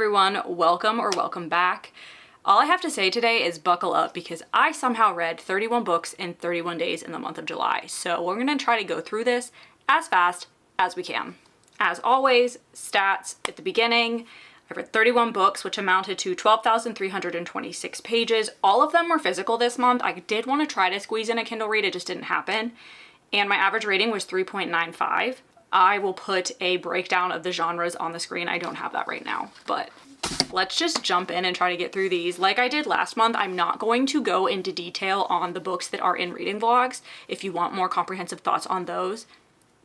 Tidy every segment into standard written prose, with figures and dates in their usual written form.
everyone, welcome or welcome back. All I have to say today is buckle up because I somehow read 31 books in 31 days in the month of July. So we're gonna try to go through this as fast as we can. As always, stats at the beginning. I read 31 books, which amounted to 12,326 pages. All of them were physical this month. I did want to try to squeeze in a Kindle read, it just didn't happen. And my average rating was 3.95. I will put a breakdown of the genres on the screen. I don't have that right now, but let's just jump in and try to get through these. Like I did last month, I'm not going to go into detail on the books that are in reading vlogs. If you want more comprehensive thoughts on those,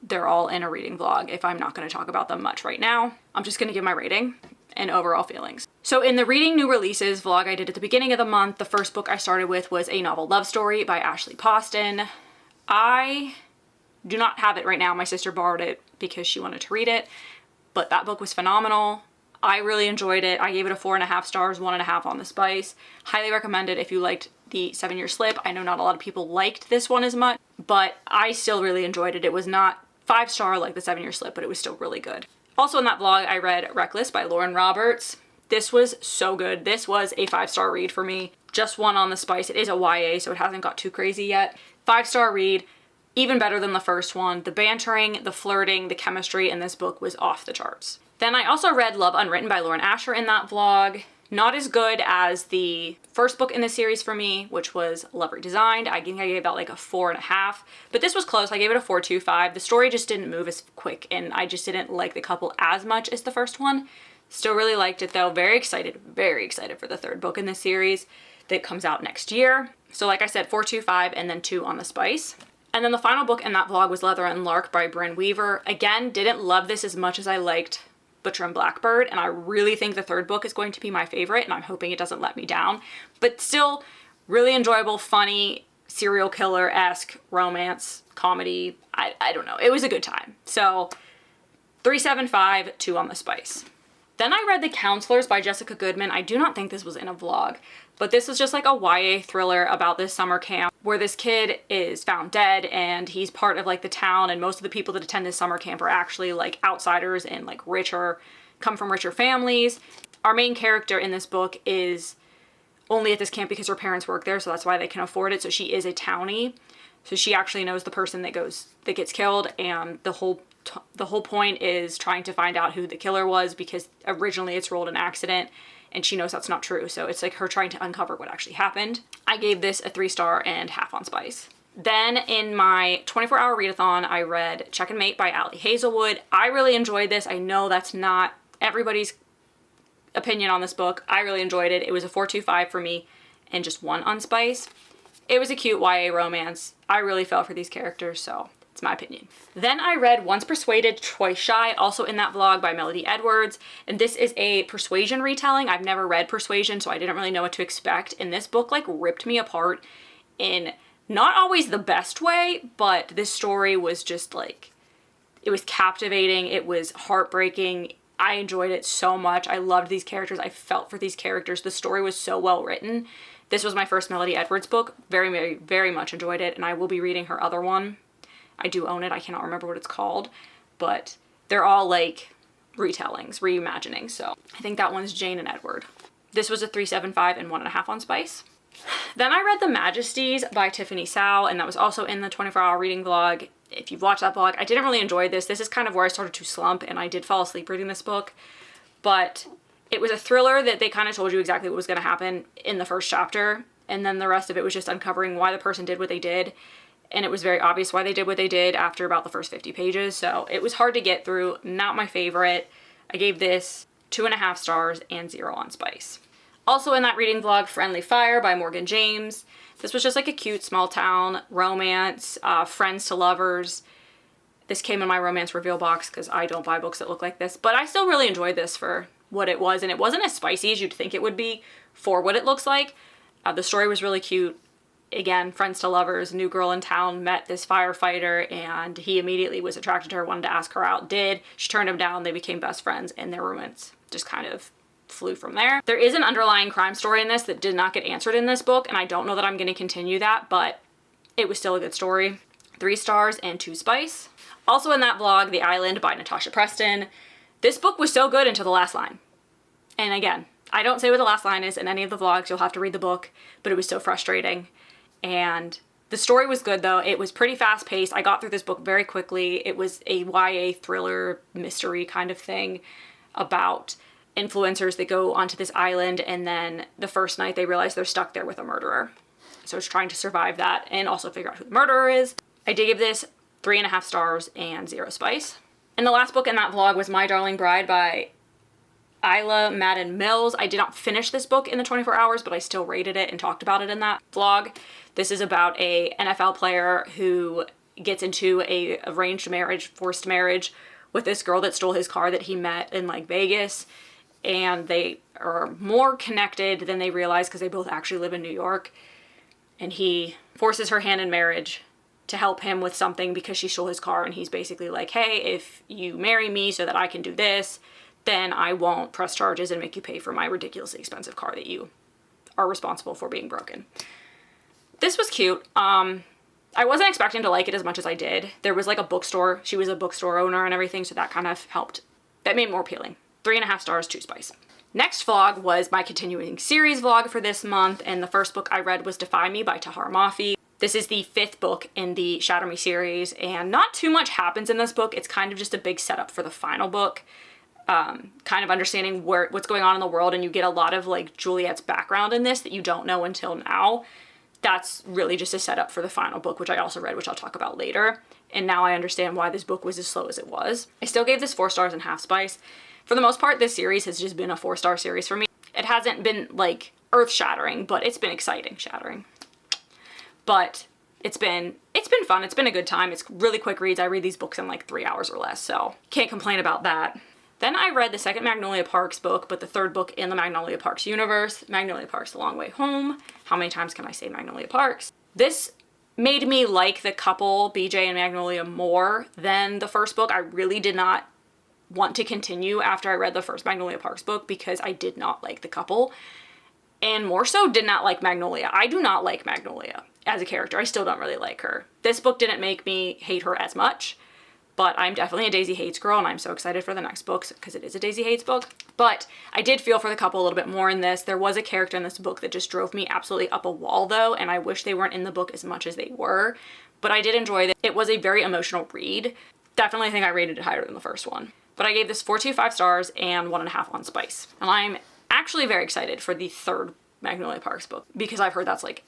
they're all in a reading vlog if I'm not going to talk about them much right now. I'm just going to give my rating and overall feelings. So in the reading new releases vlog I did at the beginning of the month, the first book I started with was A Novel Love Story by Ashley Poston. I do not have it right now. My sister borrowed it because she wanted to read it, but that book was phenomenal. I really enjoyed it. I gave it a 4.5 stars, 1.5 on the spice. Highly recommend it if you liked the 7-Year Slip. I know not a lot of people liked this one as much, but I still really enjoyed it. It was not 5-star like the 7-Year Slip, but it was still really good. Also in that vlog, I read Reckless by Lauren Roberts. This was so good. This was a 5-star read for me. Just 1 on the spice. It is a YA, so it hasn't got too crazy yet. 5-star read. Even better than the first one. The bantering, the flirting, the chemistry in this book was off the charts. Then I also read Love Unwritten by Lauren Asher in that vlog. Not as good as the first book in the series for me, which was Love Redesigned. I think I gave that like a 4.5, but this was close. I gave it a 4.25. The story just didn't move as quick and I just didn't like the couple as much as the first one. Still really liked it though. Very excited for the third book in the series that comes out next year. So like I said, 4.25 and then 2 on the spice. And then the final book in that vlog was Leather and Lark by Bryn Weaver. Again, didn't love this as much as I liked Butcher and Blackbird, and I really think the third book is going to be my favorite, and I'm hoping it doesn't let me down. But still, really enjoyable, funny, serial killer-esque romance, comedy. I don't know. It was a good time. So 3.75, 2 on the spice. Then I read The Counselors by Jessica Goodman. I do not think this was in a vlog, but this was just like a YA thriller about this summer camp where this kid is found dead and he's part of like the town, and most of the people that attend this summer camp are actually like outsiders and like come from richer families. Our main character in this book is only at this camp because her parents work there, so that's why they can afford it. So she is a townie. So she actually knows the person that gets killed, and the whole point is trying to find out who the killer was because originally it's ruled an accident and she knows that's not true. So it's like her trying to uncover what actually happened. I gave this a 3.5 on spice. Then in my 24-hour readathon, I read Checkmate by Ali Hazelwood. I really enjoyed this. I know that's not everybody's opinion on this book. I really enjoyed it. It was a 4.25 for me and just 1 on spice. It was a cute YA romance. I really fell for these characters, so it's my opinion. Then I read Once Persuaded, Twice Shy, also in that vlog by Melody Edwards. And this is a Persuasion retelling. I've never read Persuasion, so I didn't really know what to expect. And this book like ripped me apart in not always the best way, but this story was just like, it was captivating. It was heartbreaking. I enjoyed it so much. I loved these characters. I felt for these characters. The story was so well written. This was my first Melody Edwards book. Very much enjoyed it. And I will be reading her other one. I do own it. I cannot remember what it's called, but they're all like retellings, reimaginings. So I think that one's Jane and Edward. This was a 3.75 and 1.5 on spice. Then I read The Majesties by Tiffany Sao, and that was also in the 24-hour reading vlog. If you've watched that vlog, I didn't really enjoy this. This is kind of where I started to slump, and I did fall asleep reading this book, but it was a thriller that they kind of told you exactly what was going to happen in the first chapter, and then the rest of it was just uncovering why the person did what they did. And it was very obvious why they did what they did after about the first 50 pages. So it was hard to get through. Not my favorite. I gave this 2.5 stars and 0 on spice. Also in that reading vlog, Friendly Fire by Morgan James. This was just like a cute small town romance, friends to lovers. This came in my romance reveal box because I don't buy books that look like this. But I still really enjoyed this for what it was. And it wasn't as spicy as you'd think it would be for what it looks like. The story was really cute. Again, friends to lovers, new girl in town met this firefighter and he immediately was attracted to her, wanted to ask her out, did. She turned him down, they became best friends, and their romance just kind of flew from there. There is an underlying crime story in this that did not get answered in this book, and I don't know that I'm going to continue that, but it was still a good story. 3 stars and 2 spice. Also in that vlog, The Island by Natasha Preston. This book was so good until the last line. And again, I don't say what the last line is in any of the vlogs. You'll have to read the book, but it was so frustrating. And the story was good though. It was pretty fast paced. I got through this book very quickly. It was a YA thriller mystery kind of thing about influencers that go onto this island, and then the first night they realize they're stuck there with a murderer. So it's trying to survive that and also figure out who the murderer is. I did give this 3.5 stars and 0 spice. And the last book in that vlog was My Darling Bride by Isla Madden Mills. I did not finish this book in the 24 hours, but I still rated it and talked about it in that vlog. This is about a NFL player who gets into a arranged marriage, forced marriage, with this girl that stole his car that he met in like Vegas. And they are more connected than they realize because they both actually live in New York. And he forces her hand in marriage to help him with something because she stole his car. And he's basically like, hey, if you marry me so that I can do this, then I won't press charges and make you pay for my ridiculously expensive car that you are responsible for being broken. This was cute. I wasn't expecting to like it as much as I did. There was like a bookstore. She was a bookstore owner and everything, so that kind of helped. That made it more appealing. 3.5 stars, 2 spice. Next vlog was my continuing series vlog for this month, and the first book I read was Defy Me by Tahar Mafi. This is the 5th book in the Shatter Me series, and not too much happens in this book. It's kind of just a big setup for the final book. Kind of understanding what's going on in the world, and you get a lot of like Juliet's background in this that you don't know until now. That's really just a setup for the final book, which I also read, which I'll talk about later. And now I understand why this book was as slow as it was. I still gave this 4 stars and half spice. For the most part, this series has just been a 4-star series for me. It hasn't been like earth-shattering, but it's been exciting shattering. But it's been fun. It's been a good time. It's really quick reads. I read these books in like 3 hours or less, so can't complain about that. Then I read the second Magnolia Parks book, but the third book in the Magnolia Parks universe, Magnolia Parks: The Long Way Home. How many times can I say Magnolia Parks? This made me like the couple, BJ and Magnolia, more than the first book. I really did not want to continue after I read the first Magnolia Parks book because I did not like the couple, and more so did not like Magnolia. I do not like Magnolia as a character. I still don't really like her. This book didn't make me hate her as much, but I'm definitely a Daisy Hates girl, and I'm so excited for the next book because it is a Daisy Hates book. But I did feel for the couple a little bit more in this. There was a character in this book that just drove me absolutely up a wall though, and I wish they weren't in the book as much as they were, but I did enjoy that. It was a very emotional read. Definitely think I rated it higher than the first one. But I gave this 4.25 stars and 1.5 on spice. And I'm actually very excited for the third Magnolia Parks book because I've heard that's like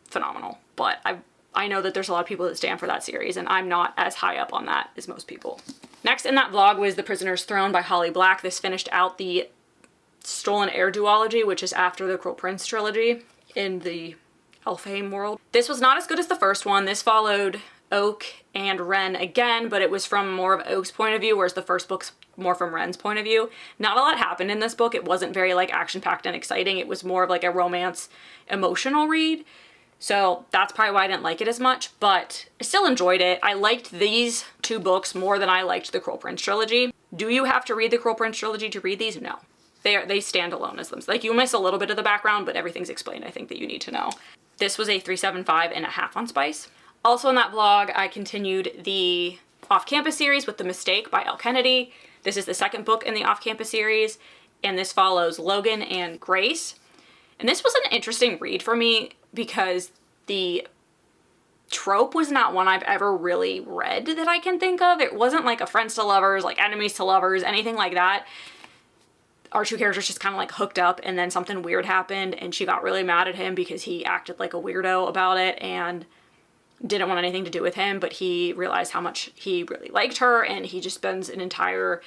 phenomenal. But I know that there's a lot of people that stand for that series, and I'm not as high up on that as most people. Next in that vlog was The Prisoner's Throne by Holly Black. This finished out the Stolen Heir duology, which is after the Cruel Prince trilogy in the Elfhame world. This was not as good as the first one. This followed Oak and Ren again, but it was from more of Oak's point of view, whereas the first book's more from Ren's point of view. Not a lot happened in this book. It wasn't very like action-packed and exciting. It was more of like a romance emotional read. So that's probably why I didn't like it as much, but I still enjoyed it. I liked these 2 books more than I liked the Cruel Prince trilogy. Do you have to read the Cruel Prince trilogy to read these? No. They stand alone as them. Like, you miss a little bit of the background, but everything's explained, I think, that you need to know. This was a 3.75 on spice. Also in that vlog, I continued the Off-Campus series with The Mistake by Elle Kennedy. This is the second book in the Off-Campus series, and this follows Logan and Grace. And this was an interesting read for me because the trope was not one I've ever really read that I can think of. It wasn't like a friends to lovers, like enemies to lovers, anything like that. Our 2 characters just kind of like hooked up, and then something weird happened and she got really mad at him because he acted like a weirdo about it and didn't want anything to do with him, but he realized how much he really liked her, and he just spends an entire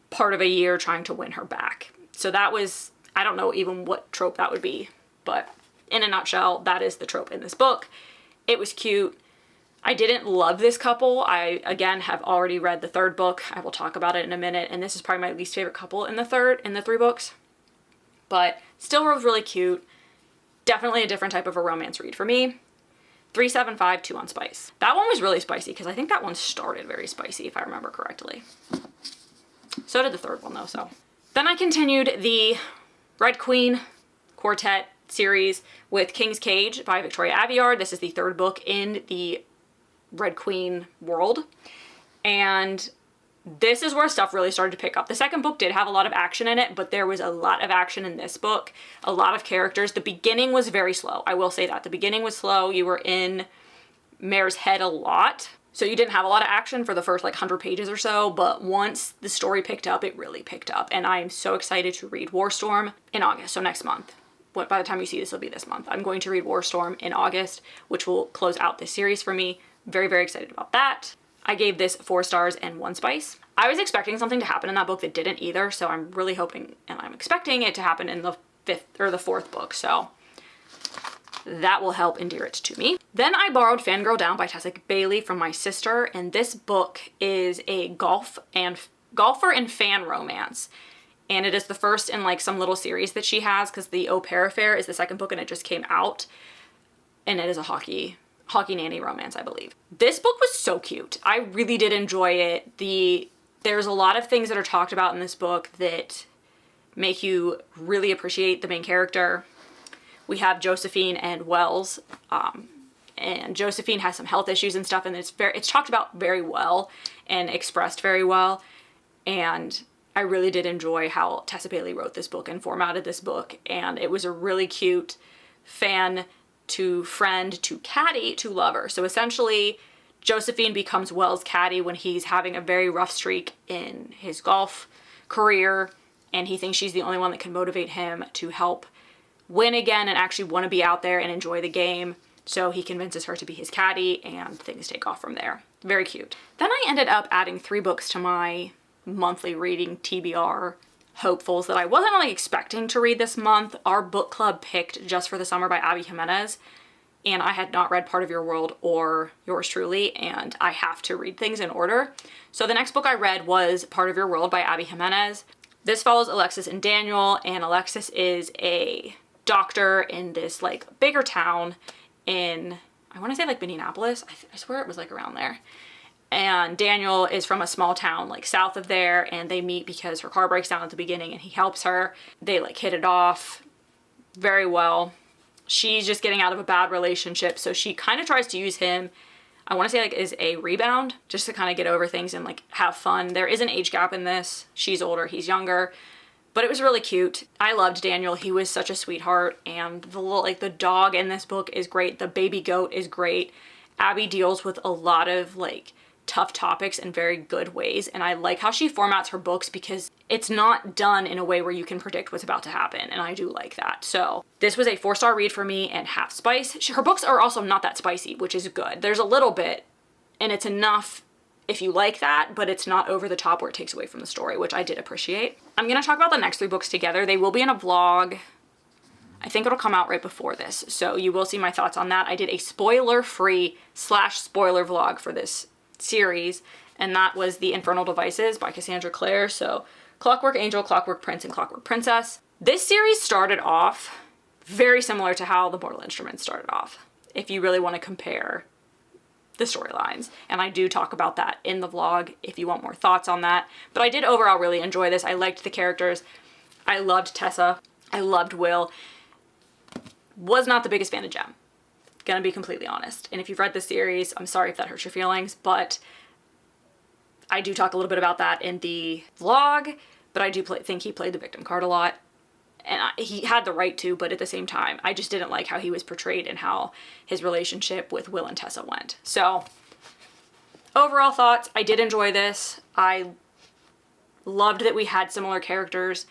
part of a year trying to win her back. So that was, I don't know even what trope that would be, but in a nutshell, that is the trope in this book. It was cute. I didn't love this couple. I, again, have already read the 3rd book. I will talk about it in a minute, and this is probably my least favorite couple in the 3 books. But still was really cute. Definitely a different type of a romance read for me. 3.75, 2 on spice. That one was really spicy because I think that one started very spicy, if I remember correctly. So did the 3rd one though, so. Then I continued the Red Queen Quartet series with King's Cage by Victoria Aveyard. This is the 3rd book in the Red Queen world. And This is where stuff really started to pick up. The second book did have a lot of action in it, but there was a lot of action in this book, a lot of characters. The beginning was very slow. I will say that. The beginning was slow. You were in Mare's head a lot. So you didn't have a lot of action for the first like 100 pages or so, but once the story picked up, it really picked up. And I'm so excited to read Warstorm in August, so next month. By the time you see this, it'll be this month. I'm going to read Warstorm in August, which will close out this series for me. Very, very excited about that. I gave this 4 stars and 1 spice. I was expecting something to happen in that book that didn't either, so I'm really hoping and I'm expecting it to happen in the 5th or the 4th book, so that will help endear it to me. Then I borrowed Fangirl Down by Tessa Bailey from my sister, and this book is a golfer and fan romance. And it is the first in like some little series that she has, because the Au Pair Affair is the second book and it just came out. And it is a hockey nanny romance, I believe. This book was so cute. I really did enjoy it. There's a lot of things that are talked about in this book that make you really appreciate the main character. We have Josephine and Wells, and Josephine has some health issues and stuff, and it's talked about very well and expressed very well. And I really did enjoy how Tessa Bailey wrote this book and formatted this book, and it was a really cute fan to friend to caddy to lover. So essentially, Josephine becomes Wells' caddy when he's having a very rough streak in his golf career, and he thinks she's the only one that can motivate him to help win again and actually want to be out there and enjoy the game. So he convinces her to be his caddy, and things take off from there. Very cute. Then I ended up adding 3 books to my monthly reading TBR hopefuls that I wasn't really expecting to read this month. Our book club picked Just for the Summer by Abby Jimenez, and I had not read Part of Your World or Yours Truly, and I have to read things in order. So the next book I read was Part of Your World by Abby Jimenez. This follows Alexis and Daniel, and Alexis is a doctor in this like bigger town in, I want to say like Minneapolis. I swear it was like around there. And Daniel is from a small town like south of there, and they meet because her car breaks down at the beginning and he helps her. They like hit it off very well. She's just getting out of a bad relationship, so she kind of tries to use him, I want to say like as a rebound, just to kind of get over things and like have fun. There is an age gap in this. She's older, he's younger, but it was really cute. I loved Daniel. He was such a sweetheart, and the dog in this book is great. The baby goat is great. Abby deals with a lot of like tough topics in very good ways, and I like how she formats her books because it's not done in a way where you can predict what's about to happen, and I do like that. So this was a 4-star read for me and half spice. Her books are also not that spicy, which is good. There's a little bit, and it's enough if you like that, but it's not over the top where it takes away from the story, which I did appreciate. I'm gonna talk about the next 3 books together. They will be in a vlog. I think it'll come out right before this, so you will see my thoughts on that. I did a spoiler-free / spoiler vlog for this series, and that was the Infernal Devices by Cassandra Clare. So Clockwork Angel, Clockwork Prince, and Clockwork Princess. This series started off very similar to how The Mortal Instruments started off, if you really want to compare the storylines. And I do talk about that in the vlog if you want more thoughts on that. But I did overall really enjoy this. I liked the characters. I loved Tessa. I loved Will. Was not the biggest fan of Jem. Gonna be completely honest. And if you've read this series, I'm sorry if that hurts your feelings, but I do talk a little bit about that in the vlog, but I do think he played the victim card a lot. And he had the right to, but at the same time, I just didn't like how he was portrayed and how his relationship with Will and Tessa went. So, overall thoughts, I did enjoy this. I loved that we had similar characters.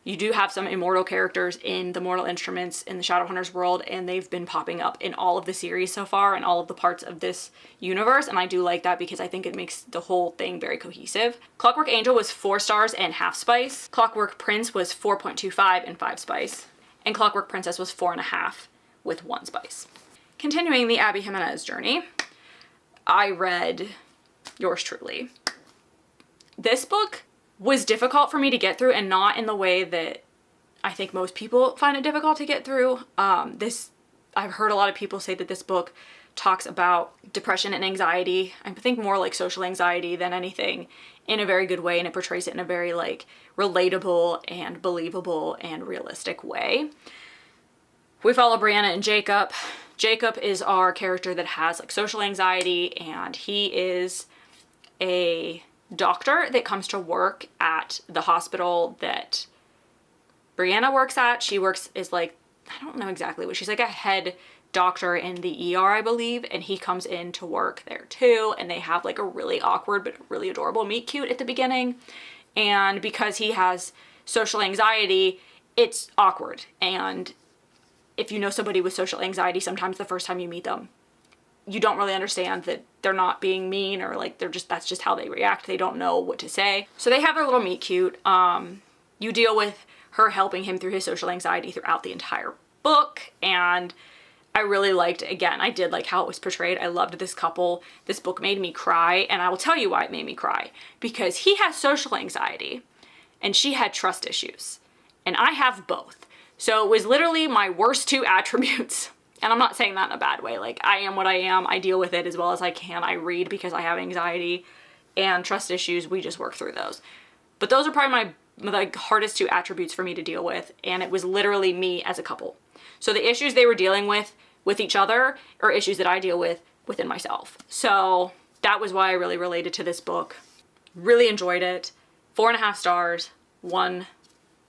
You do have some immortal characters in the Mortal Instruments in the Shadowhunters world, and they've been popping up in all of the series so far and all of the parts of this universe, and I do like that because I think it makes the whole thing very cohesive. Clockwork Angel was 4 stars and half spice. Clockwork Prince was 4.25 and 5 spice. And Clockwork Princess was 4.5 with 1 spice. Continuing the Abby Jimenez journey, I read Yours Truly. This book was difficult for me to get through, and not in the way that I think most people find it difficult to get through. I've heard a lot of people say that this book talks about depression and anxiety. I think more like social anxiety than anything, in a very good way, and it portrays it in a very like relatable and believable and realistic way. We follow Brianna and Jacob. Jacob is our character that has like social anxiety, and he is a doctor that comes to work at the hospital that Brianna works at. She is like, I don't know exactly what, she's like a head doctor in the ER, I believe, and he comes in to work there too, and they have like a really awkward but really adorable meet cute at the beginning. And because he has social anxiety, it's awkward. And if you know somebody with social anxiety, sometimes the first time you meet them, you don't really understand that they're not being mean, or like that's just how they react. They don't know what to say. So they have their little meet cute. You deal with her helping him through his social anxiety throughout the entire book, and I really liked, again, I did like how it was portrayed. I loved this couple. This book made me cry, and I will tell you why it made me cry. Because he has social anxiety, and she had trust issues, and I have both. So it was literally my worst two attributes. And I'm not saying that in a bad way. Like, I am what I am. I deal with it as well as I can. I read because I have anxiety and trust issues. We just work through those. But those are probably my like hardest two attributes for me to deal with. And it was literally me as a couple. So the issues they were dealing with each other are issues that I deal with within myself. So that was why I really related to this book. Really enjoyed it. 4.5 stars, 1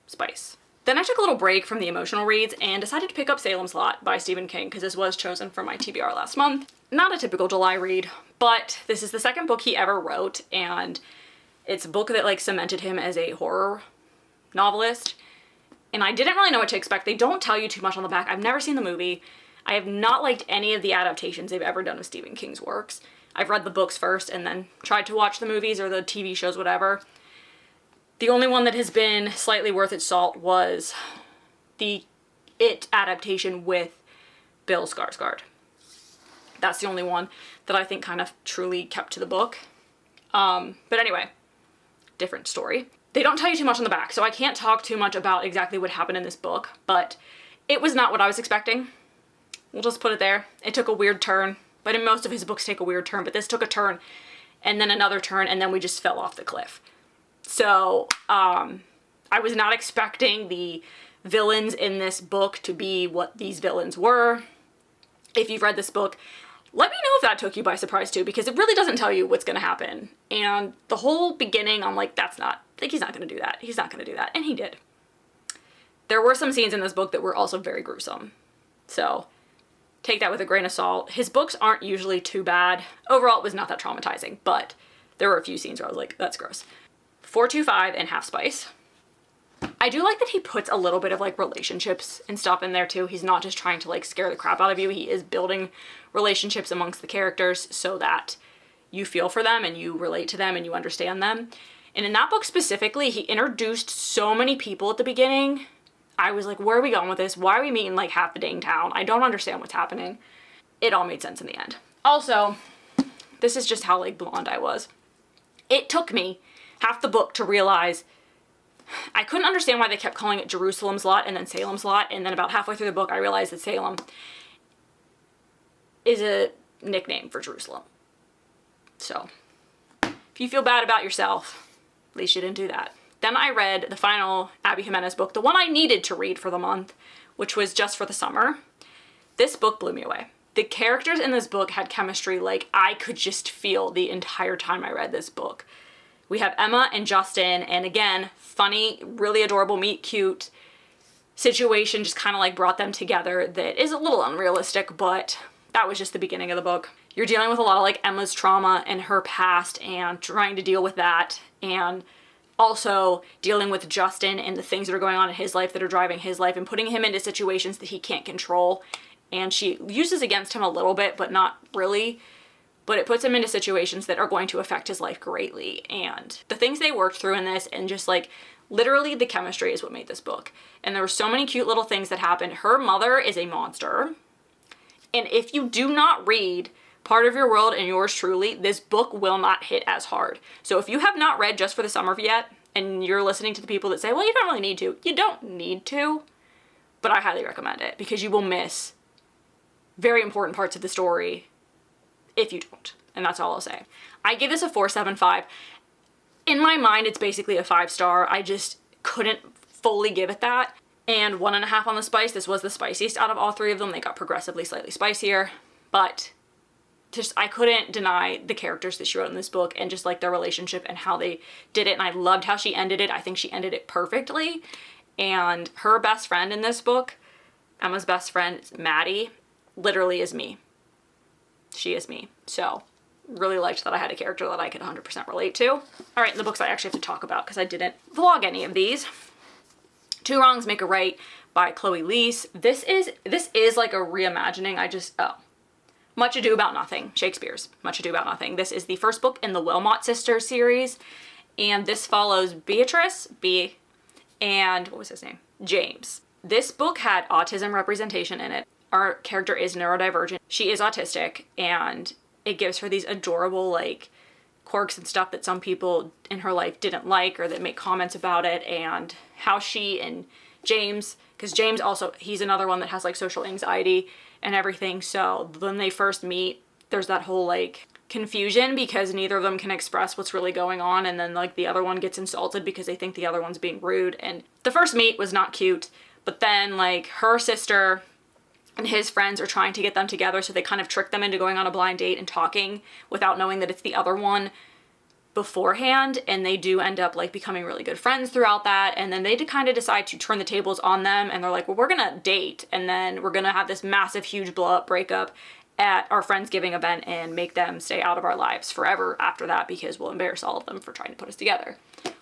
spice. Then I took a little break from the emotional reads and decided to pick up Salem Slot by Stephen King, because this was chosen for my TBR last month. Not a typical July read, but this is the second book he ever wrote, and it's a book that like cemented him as a horror novelist. And I didn't really know what to expect. They don't tell you too much on the back. I've never seen the movie. I have not liked any of the adaptations they've ever done of Stephen King's works. I've read the books first and then tried to watch the movies or the TV shows, whatever. The only one that has been slightly worth its salt was the It adaptation with Bill Skarsgård. That's the only one that I think kind of truly kept to the book. But anyway, different story. They don't tell you too much on the back, so I can't talk too much about exactly what happened in this book, but it was not what I was expecting. We'll just put it there. It took a weird turn, but in most of his books take a weird turn, but this took a turn and then another turn, and then we just fell off the cliff. So, I was not expecting the villains in this book to be what these villains were. If you've read this book, let me know if that took you by surprise too, because it really doesn't tell you what's gonna happen. And the whole beginning, I'm like, he's not gonna do that. He's not gonna do that. And he did. There were some scenes in this book that were also very gruesome. So, take that with a grain of salt. His books aren't usually too bad. Overall, it was not that traumatizing, but there were a few scenes where I was like, that's gross. 4.25 and half spice. I do like that he puts a little bit of like relationships and stuff in there too. He's not just trying to like scare the crap out of you. He is building relationships amongst the characters so that you feel for them and you relate to them and you understand them. And in that book specifically, he introduced so many people at the beginning. I was like, where are we going with this? Why are we meeting like half the dang town? I don't understand what's happening. It all made sense in the end. Also, this is just how like blonde I was. It took me half the book to realize I couldn't understand why they kept calling it Jerusalem Slot and then Salem Slot, and then about halfway through the book I realized that Salem is a nickname for Jerusalem. So, if you feel bad about yourself, at least you didn't do that. Then I read the final Abby Jimenez book, the one I needed to read for the month, which was Just for the Summer. This book blew me away. The characters in this book had chemistry like I could just feel the entire time I read this book. We have Emma and Justin, and again, funny, really adorable, meet cute situation just kind of like brought them together that is a little unrealistic, but that was just the beginning of the book. You're dealing with a lot of like Emma's trauma and her past and trying to deal with that, and also dealing with Justin and the things that are going on in his life that are driving his life and putting him into situations that he can't control. And she uses against him a little bit, but not really. But it puts him into situations that are going to affect his life greatly. And the things they worked through in this, and just like literally the chemistry is what made this book. And there were so many cute little things that happened. Her mother is a monster. And if you do not read Part of Your World and Yours Truly, this book will not hit as hard. So if you have not read Just for the Summer yet, and you're listening to the people that say, well, you don't really need to. You don't need to, but I highly recommend it because you will miss very important parts of the story if you don't. And that's all I'll say. I give this a 4.75. In my mind, it's basically a 5-star. I just couldn't fully give it that. And 1.5 on the spice. This was the spiciest out of all three of them. They got progressively slightly spicier, but I couldn't deny the characters that she wrote in this book and just like their relationship and how they did it. And I loved how she ended it. I think she ended it perfectly. And her best friend in this book, Emma's best friend, Maddie, literally is me. She is me. So really liked that I had a character that I could 100% relate to. All right, the books I actually have to talk about because I didn't vlog any of these. Two Wrongs Make a Right by Chloe Leese. This is like a reimagining. Much Ado About Nothing, Shakespeare's Much Ado About Nothing. This is the first book in the Wilmot Sisters series, and this follows Beatrice, and what was his name? James. This book had autism representation in it. Our character is neurodivergent. She is autistic, and it gives her these adorable, like, quirks and stuff that some people in her life didn't like or that make comments about it, and how she and James, because James also, he's another one that has, like, social anxiety and everything, so when they first meet, there's that whole, like, confusion because neither of them can express what's really going on, and then, like, the other one gets insulted because they think the other one's being rude, and the first meet was not cute, but then, like, her sister and his friends are trying to get them together, so they kind of trick them into going on a blind date and talking without knowing that it's the other one beforehand, and they do end up, like, becoming really good friends throughout that, and then they kind of decide to turn the tables on them, and they're like, well, we're gonna date, and then we're gonna have this massive, huge blow-up breakup at our Friendsgiving event and make them stay out of our lives forever after that because we'll embarrass all of them for trying to put us together.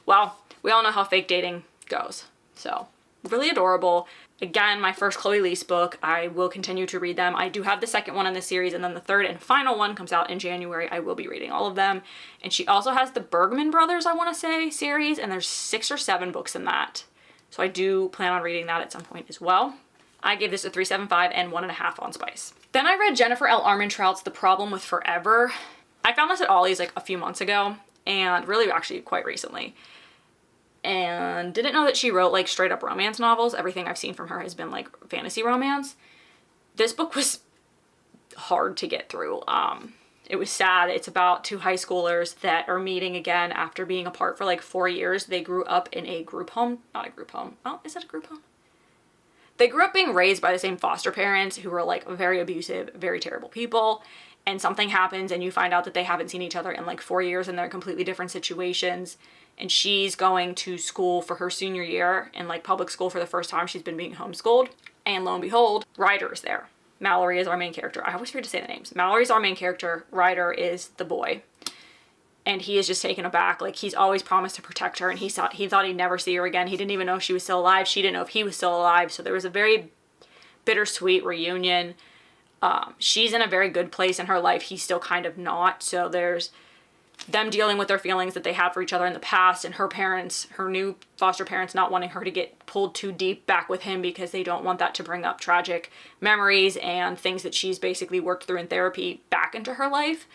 Well, we all know how fake dating goes, so really adorable. Again, my first Chloe Leese book. I will continue to read them. I do have the second one in the series, and then the third and final one comes out in January. I will be reading all of them. And she also has the Bergman Brothers, I want to say, series, and there's 6 or 7 books in that. So I do plan on reading that at some point as well. I gave this a 3.75 and 1.5 on Spice. Then I read Jennifer L. Armentrout's The Problem with Forever. I found this at Ollie's like a few months ago, and really actually quite recently. And didn't know that she wrote like straight up romance novels. Everything I've seen from her has been like fantasy romance. This book was hard to get through. It was sad. It's about 2 high schoolers that are meeting again after being apart for like 4 years. They grew up in a group home. Not a group home. Oh, is it a group home? They grew up being raised by the same foster parents who were like very abusive, very terrible people. And something happens and you find out that they haven't seen each other in like 4 years and they're in completely different situations. And she's going to school for her senior year in like public school for the first time. She's been being homeschooled. And lo and behold, Ryder is there. Mallory is our main character. I always forget to say the names. Mallory's our main character. Ryder is the boy. And he is just taken aback. Like, he's always promised to protect her, and he thought he'd never see her again. He didn't even know if she was still alive. She didn't know if he was still alive. So there was a very bittersweet reunion. She's in a very good place in her life. He's still kind of not. So there's them dealing with their feelings that they had for each other in the past, and her parents, her new foster parents, not wanting her to get pulled too deep back with him because they don't want that to bring up tragic memories and things that she's basically worked through in therapy back into her life.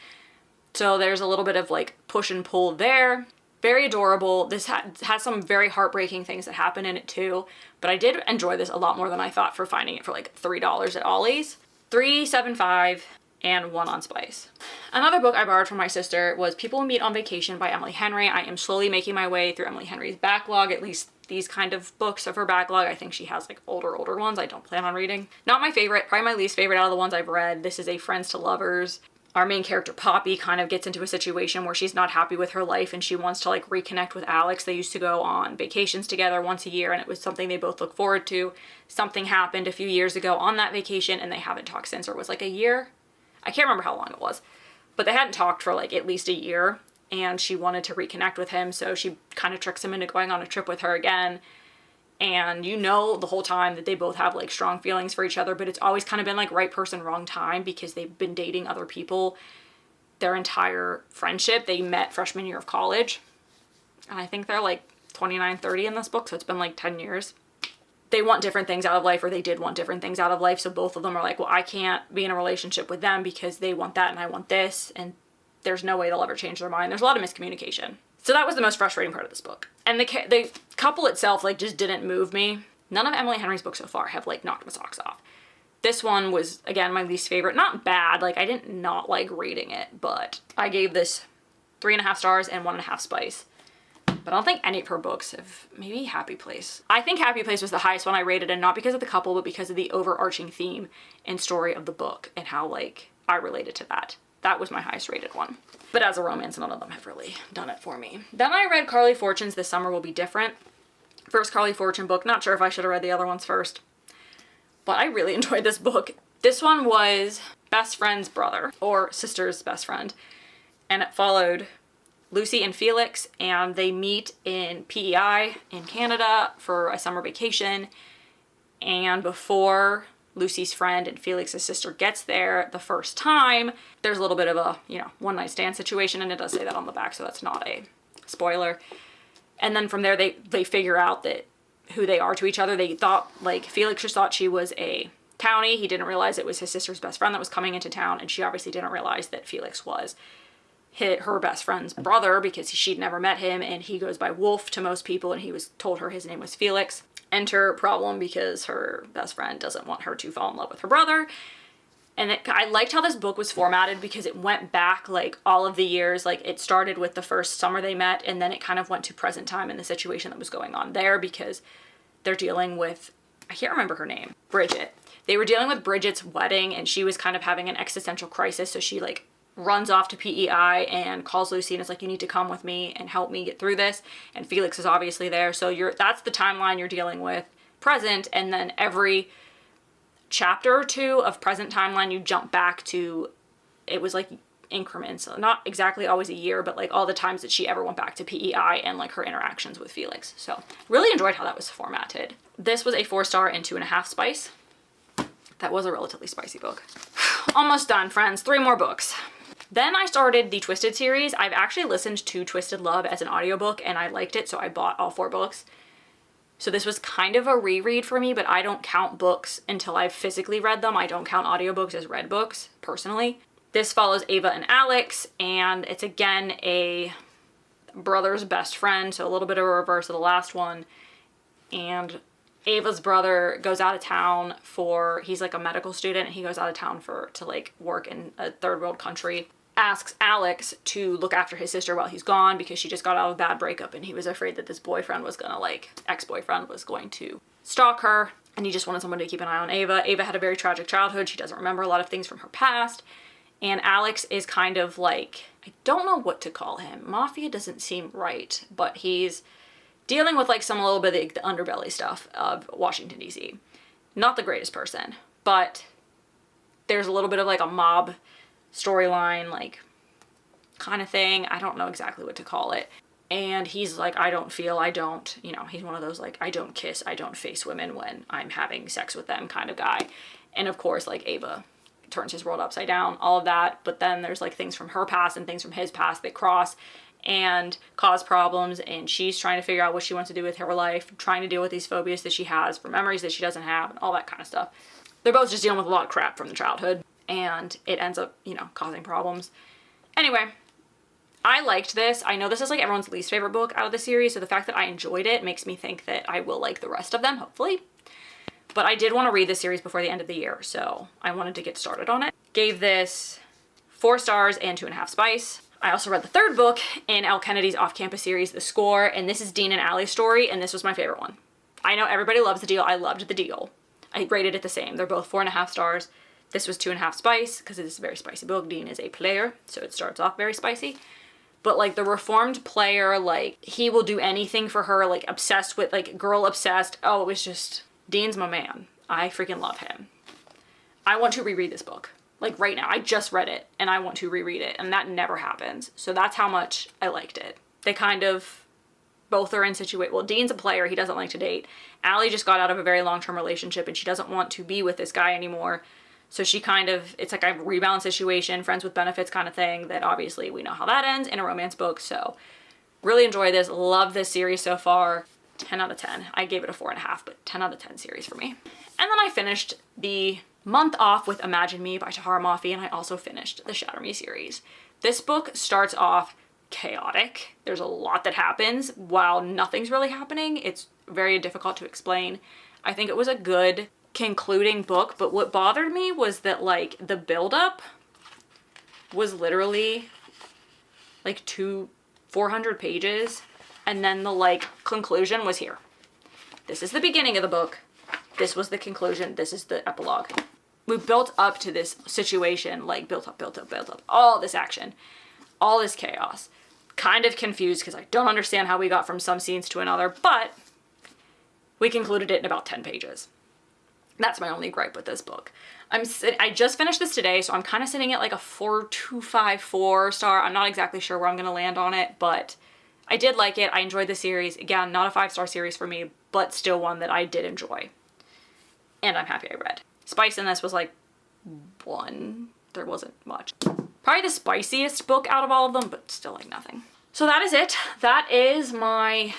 So there's a little bit of like push and pull there. Very adorable. This has some very heartbreaking things that happen in it too, but I did enjoy this a lot more than I thought for finding it for like $3 at Ollie's. 3.75 and 1 on Spice. Another book I borrowed from my sister was People Meet on Vacation by Emily Henry. I am slowly making my way through Emily Henry's backlog, at least these kind of books of her backlog. I think she has like older ones I don't plan on reading. Not my favorite, probably my least favorite out of the ones I've read. This is a Friends to Lovers. Our main character, Poppy, kind of gets into a situation where she's not happy with her life and she wants to like reconnect with Alex. They used to go on vacations together once a year and it was something they both look forward to. Something happened a few years ago on that vacation and they haven't talked since, or it was like a year. I can't remember how long it was, but they hadn't talked for like at least a year and she wanted to reconnect with him. So she kind of tricks him into going on a trip with her again. And you know the whole time that they both have like strong feelings for each other, but it's always kind of been like right person, wrong time because they've been dating other people their entire friendship. They met freshman year of college. And I think they're like 29, 30 in this book. So it's been like 10 years. They want different things out of life, or they did want different things out of life. So both of them are like, well, I can't be in a relationship with them because they want that and I want this. And there's no way they'll ever change their mind. There's a lot of miscommunication. So that was the most frustrating part of this book. And the couple itself like just didn't move me. None of Emily Henry's books so far have like knocked my socks off. This one was, again, my least favorite. Not bad, like I didn't not like reading it, but I gave this 3.5 stars and 1.5 Spice. But I don't think any of her books have, maybe Happy Place. I think Happy Place was the highest one I rated, and not because of the couple, but because of the overarching theme and story of the book and how like I related to that. That was my highest rated one. But as a romance, none of them have really done it for me. Then I read Carly Fortune's This Summer Will Be Different. First Carly Fortune book. Not sure if I should have read the other ones first. But I really enjoyed this book. This one was best friend's brother, or sister's best friend. And it followed Lucy and Felix, and they meet in PEI in Canada for a summer vacation. And before Lucy's friend and Felix's sister gets there the first time, there's a little bit of a, you know, one night stand situation, and it does say that on the back, so that's not a spoiler. And then from there, they figure out that who they are to each other. They thought, like, Felix just thought she was a townie. He didn't realize it was his sister's best friend that was coming into town, and she obviously didn't realize that Felix was her best friend's brother, because she'd never met him, and he goes by Wolf to most people, and he was told her his name was Felix. Enter problem because her best friend doesn't want her to fall in love with her brother. And I liked how this book was formatted because it went back like all of the years. Like it started with the first summer they met, and then it kind of went to present time and the situation that was going on there, because they're dealing with, I can't remember her name, Bridget. They were dealing with Bridget's wedding, and she was kind of having an existential crisis, so she like runs off to PEI and calls Lucy and is like, you need to come with me and help me get through this. And Felix is obviously there. So that's the timeline you're dealing with present. And then every chapter or two of present timeline, you jump back to, it was like increments. So not exactly always a year, but like all the times that she ever went back to PEI and like her interactions with Felix. So really enjoyed how that was formatted. This was a 4-star and 2.5 spice. That was a relatively spicy book. Almost done, friends. 3 more books. Then I started the Twisted series. I've actually listened to Twisted Love as an audiobook, and I liked it, so I bought all 4 books. So this was kind of a reread for me, but I don't count books until I've physically read them. I don't count audiobooks as read books, personally. This follows Ava and Alex, and it's again a brother's best friend, so a little bit of a reverse of the last one. And Ava's brother goes out of town he's like a medical student, and he goes out of town to like work in a third world country. Asks Alex to look after his sister while he's gone, because she just got out of a bad breakup, and he was afraid that this boyfriend was gonna ex-boyfriend was going to stalk her, and he just wanted someone to keep an eye on Ava. Ava had a very tragic childhood. She doesn't remember a lot of things from her past. And Alex is kind of like, I don't know what to call him. Mafia doesn't seem right, but he's dealing with like a little bit of the underbelly stuff of Washington, D.C. Not the greatest person, but there's a little bit of like a mob storyline, like kind of thing. I don't know exactly what to call it. And he's like, he's one of those like, I don't kiss, I don't face women when I'm having sex with them kind of guy. And of course, like Ava turns his world upside down, all of that. But then there's like things from her past and things from his past that cross and cause problems, and she's trying to figure out what she wants to do with her life, trying to deal with these phobias that she has for memories that she doesn't have, and all that kind of stuff. They're both just dealing with a lot of crap from the childhood, and it ends up, causing problems. Anyway, I liked this. I know this is like everyone's least favorite book out of the series, so the fact that I enjoyed it makes me think that I will like the rest of them, hopefully. But I did want to read this series before the end of the year, so I wanted to get started on it. Gave this 4 stars and 2.5 spice. I also read the 3rd book in Elle Kennedy's off-campus series, The Score, and this is Dean and Allie's story, and this was my favorite one. I know everybody loves The Deal. I loved The Deal. I rated it the same. They're both 4.5 stars. This was 2.5 spice, because it is a very spicy book. Dean is a player, so it starts off very spicy. But, like, the reformed player, like, he will do anything for her, like, obsessed with, like, girl obsessed. Oh, it was just, Dean's my man. I freaking love him. I want to reread this book. Like right now, I just read it and I want to reread it, and that never happens. So that's how much I liked it. They kind of, both are in well, Dean's a player, he doesn't like to date. Allie just got out of a very long-term relationship and she doesn't want to be with this guy anymore. So she kind of, it's like a rebound situation, friends with benefits kind of thing, that obviously we know how that ends in a romance book. So really enjoy this, love this series so far. 10 out of 10. I gave it a 4.5, but 10 out of 10 series for me. And then I finished the month off with Imagine Me by Tahara Mafi, and I also finished the Shatter Me series. This book starts off chaotic. There's a lot that happens while nothing's really happening. It's very difficult to explain. I think it was a good concluding book, but what bothered me was that like the buildup was literally like 400 pages, and then the like conclusion was here. This is the beginning of the book. This was the conclusion. This is the epilogue. we built up to this situation, like built up, all this action, all this chaos. Kind of confused because I don't understand how we got from some scenes to another, but we concluded it in about 10 pages. That's my only gripe with this book. I just finished this today, so I'm kind of sitting at like a 4.25 star. I'm not exactly sure where I'm going to land on it, but I did like it. I enjoyed the series. Again, not a 5-star series for me, but still one that I did enjoy. And I'm happy I read. Spice in this was like 1. There wasn't much. Probably the spiciest book out of all of them, but still like nothing. So that is it. That is my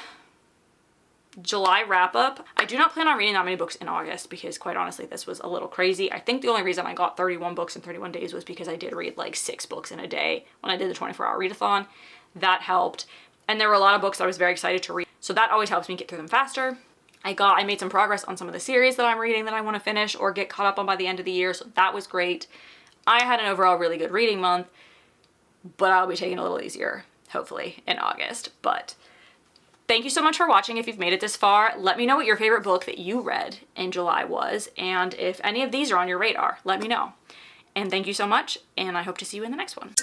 July wrap up. I do not plan on reading that many books in August because quite honestly this was a little crazy. I think the only reason I got 31 books in 31 days was because I did read like 6 books in a day when I did the 24-hour readathon. That helped. And there were a lot of books that I was very excited to read. So that always helps me get through them faster. I made some progress on some of the series that I'm reading that I want to finish or get caught up on by the end of the year. So that was great. I had an overall really good reading month, but I'll be taking it a little easier hopefully in August. But thank you so much for watching. If you've made it this far, let me know what your favorite book that you read in July was, and if any of these are on your radar, let me know. And thank you so much, and I hope to see you in the next one.